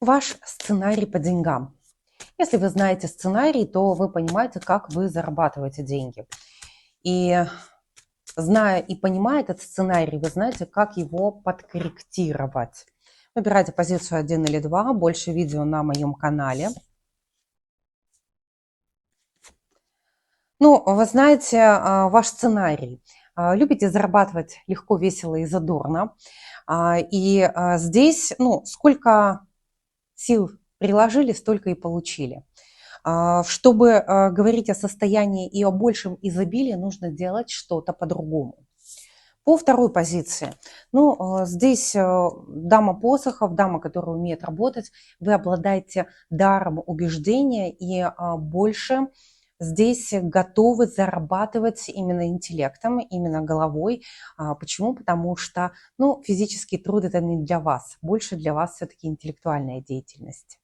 ваш сценарий по деньгам. Если вы знаете сценарий, то вы понимаете, как вы зарабатываете деньги. И зная и понимая этот сценарий, вы знаете, как его подкорректировать. Выбирайте позицию 1 или 2, больше видео на моем канале. Ну, вы знаете, ваш сценарий. Любите зарабатывать легко, весело и задорно. И здесь, сколько сил приложили, столько и получили. Чтобы говорить о состоянии и о большем изобилии, нужно делать что-то по-другому. По второй позиции. Здесь дама посохов, дама, которая умеет работать. Вы обладаете даром убеждения и больше здесь готовы зарабатывать именно интеллектом, именно головой. Почему? Потому что физический труд – это не для вас. Больше для вас все-таки интеллектуальная деятельность.